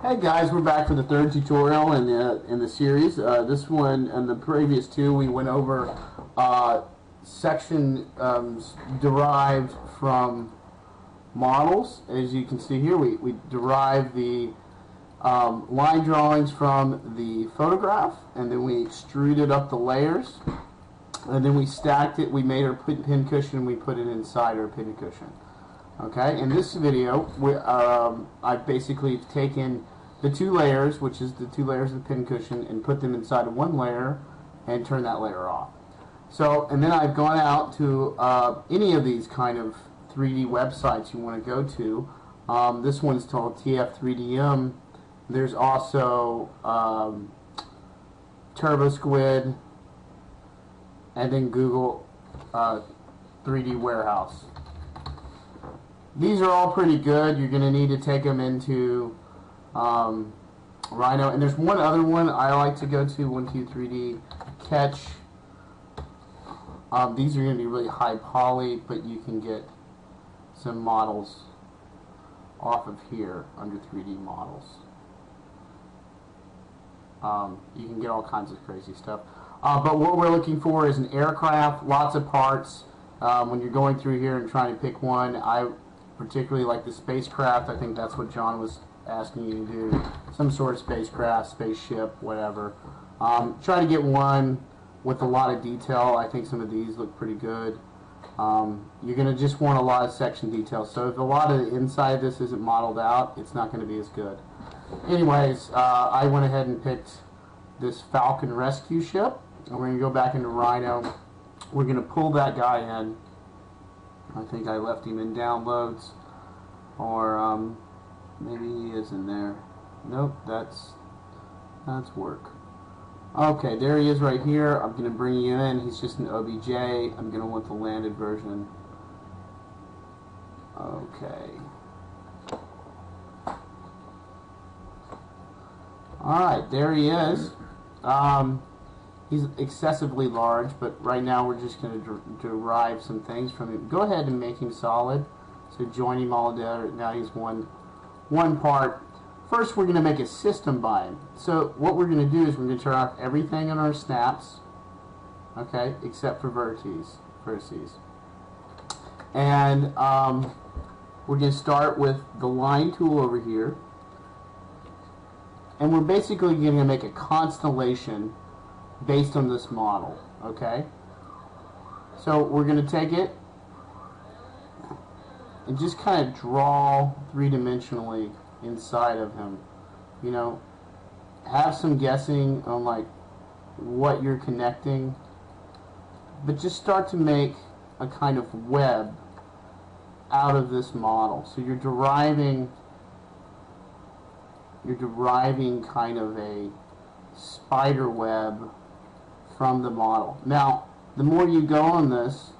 Hey guys, we're back for the third tutorial in the series. This one and the previous two, we went over section derived from models. As you can see here, we derived the line drawings from the photograph, and then we extruded up the layers, and then we stacked it. We made our pincushion, and we put it inside our pincushion. Okay, in this video, I've basically taken the two layers, which is the two layers of the pincushion, and put them inside of one layer and turn that layer off. So, and then I've gone out to any of these kind of 3D websites you want to go to. This one's called TF3DM. There's also TurboSquid, and then Google 3D Warehouse. These are all pretty good. You're going to need to take them into Rhino. And there's one other one I like to go to, 123D Catch. These are going to be really high poly, but you can get some models off of here under 3D models. You can get all kinds of crazy stuff. But what we're looking for is an aircraft, lots of parts. When you're going through here and trying to pick one, I particularly like the spacecraft. I think that's what John was asking you to do. Some sort of spacecraft, spaceship, whatever. Try to get one with a lot of detail. I think some of these look pretty good. You're going to just want a lot of section detail. So if a lot of the inside of this isn't modeled out, it's not going to be as good. Anyways, I went ahead and picked this Falcon rescue ship. And we're going to go back into Rhino. We're going to pull that guy in. I think I left him in downloads, or maybe he is in there. Nope, that's work. Okay, there he is right here. I'm going to bring you in. He's just an OBJ. I'm going to want the landed version. Okay. Alright, there he is. He's excessively large, but right now we're just going to derive some things from him. Go ahead and make him solid. So join him all together. Now he's one part. First, we're going to make a system by him. So what we're going to do is we're going to turn off everything on our snaps, okay, except for vertices. And we're going to start with the line tool over here. And we're basically going to make a constellation based on this model, okay? So we're going to take it and just kind of draw three-dimensionally inside of him. You know, have some guessing on like what you're connecting, but just start to make a kind of web out of this model. So you're deriving kind of a spider web from the model. Now, the more you go on this,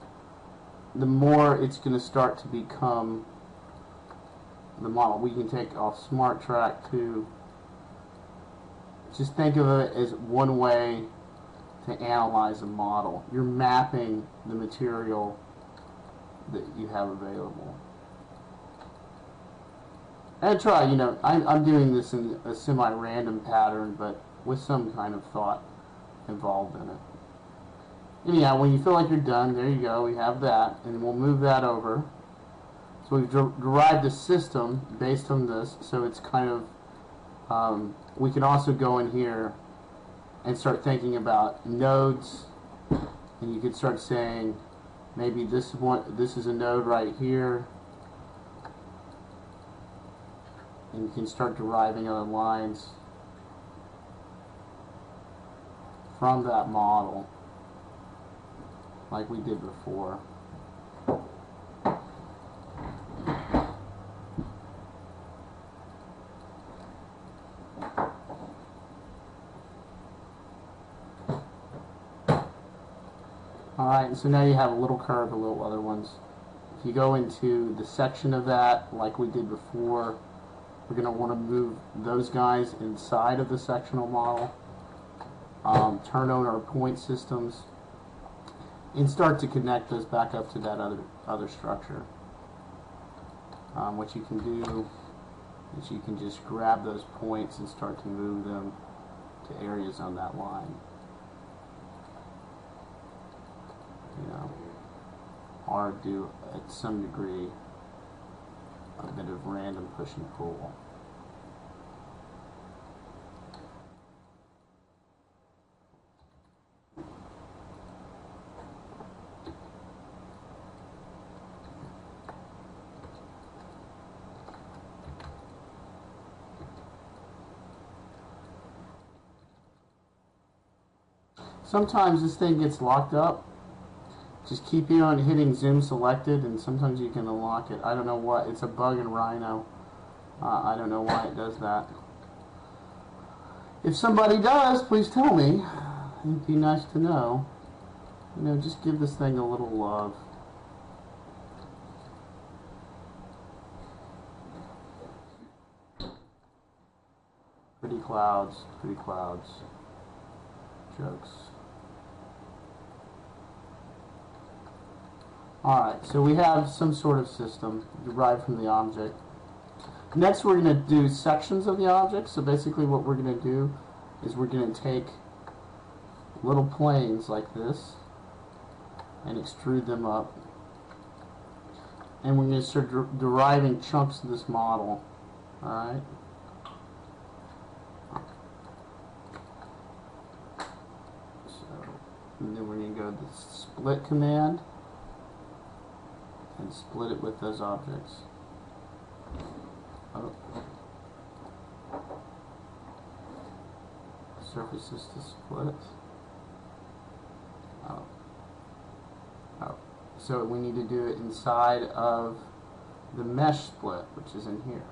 the more it's going to start to become the model. We can take off Smart Track to just think of it as one way to analyze a model. You're mapping the material that you have available. And try, you know, I'm doing this in a semi-random pattern, but with some kind of thought involved in it. Anyhow, when you feel like you're done, there you go, we have that, and we'll move that over. So we've derived a system based on this, so it's kind of, we can also go in here and start thinking about nodes, and you could start saying, maybe this is a node right here, and you can start deriving other lines from that model like we did before. Alright, so now you have a little curve, a little other ones. If you go into the section of that like we did before, we're going to want to move those guys inside of the sectional model. Turn on our point systems and start to connect those back up to that other structure. What you can do is you can just grab those points and start to move them to areas on that line. You know, or do at some degree a bit of random push and pull. Sometimes this thing gets locked up. Just keep on hitting zoom selected, and sometimes you can unlock it. I don't know what. It's a bug in Rhino. I don't know why it does that. If somebody does, please tell me. It'd be nice to know. You know, just give this thing a little love. Pretty clouds, jokes. Alright, so we have some sort of system derived from the object. Next we're going to do sections of the object. So basically what we're going to do is we're going to take little planes like this and extrude them up. And we're going to start deriving chunks of this model. Alright. And then we're going to go to the split command and split it with those objects. Oh. Surfaces to split. Oh. Oh. So we need to do it inside of the mesh split, which is in here.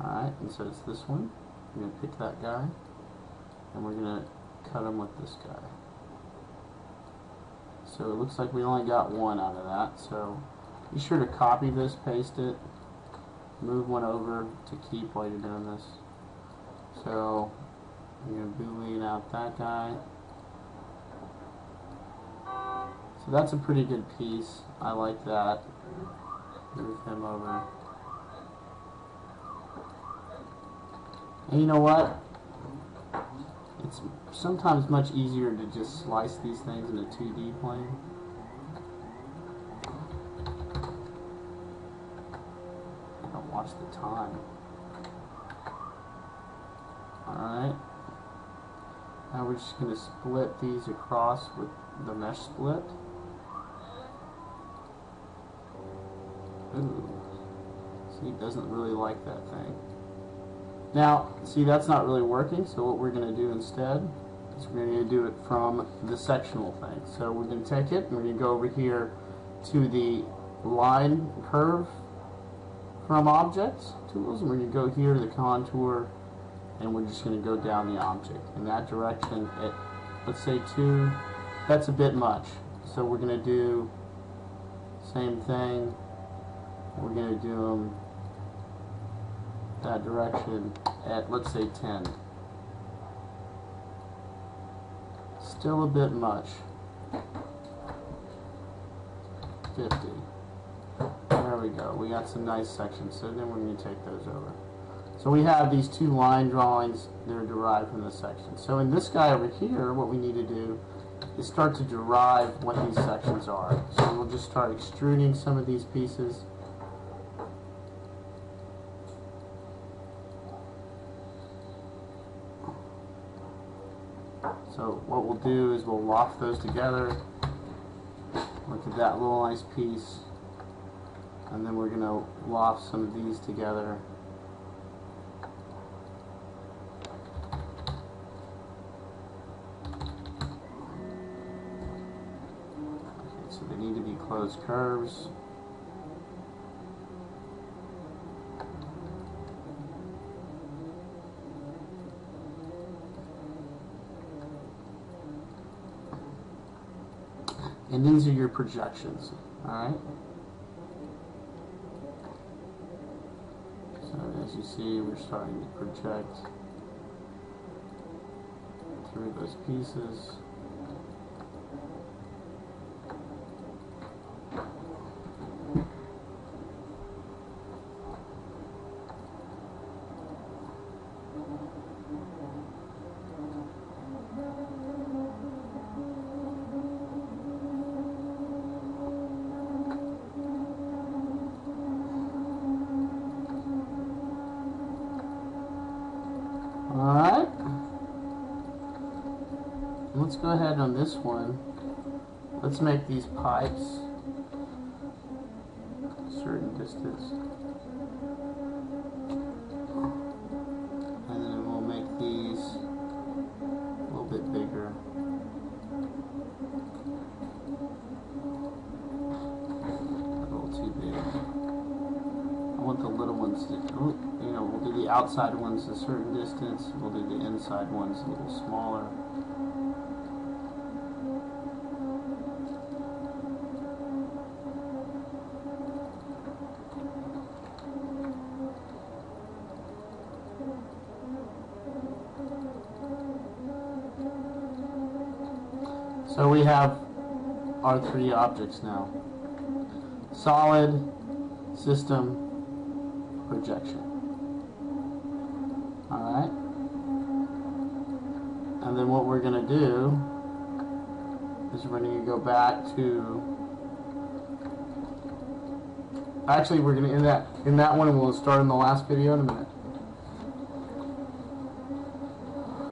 Alright, and so it's this one. We're going to pick that guy, and we're going to cut him with this guy. So it looks like we only got one out of that, so be sure to copy this, paste it, move one over to keep while you're doing this. So I'm going to boolean out that guy. So that's a pretty good piece. I like that. Move him over. And you know what? It's sometimes much easier to just slice these things in a 2D plane. Don't watch the time. Alright. Now we're just going to split these across with the mesh split. Ooh. See, it doesn't really like that thing. Now, see, that's not really working, so what we're going to do instead is we're going to do it from the sectional thing. So we're going to take it, and we're going to go over here to the line curve from objects tools, and we're going to go here to the contour, and we're just going to go down the object in that direction at, let's say 2. That's a bit much, so we're going to do same thing. We're going to do them that direction at, let's say 10. Still a bit much. 50. There we go. We got some nice sections, so then we're going to take those over. So we have these two line drawings that are derived from this section. So in this guy over here, what we need to do is start to derive what these sections are. So we'll just start extruding some of these pieces. So what we'll do is we'll loft those together. Look at that little nice piece. And then we're going to loft some of these together. Okay, so they need to be closed curves. And these are your projections, alright? So as you see, we're starting to project through those pieces. Alright. Let's go ahead on this one. Let's make these pipes a certain distance. And then we'll make these a little bit bigger. A little too big. I want the little ones to, you know, we'll do the outside ones a certain distance. We'll do the inside ones a little smaller. So we have our three objects now: solid, system, projection. Alright? And then what we're going to do is we're going to go back to... Actually, we're going to end that one, and we'll start in the last video in a minute.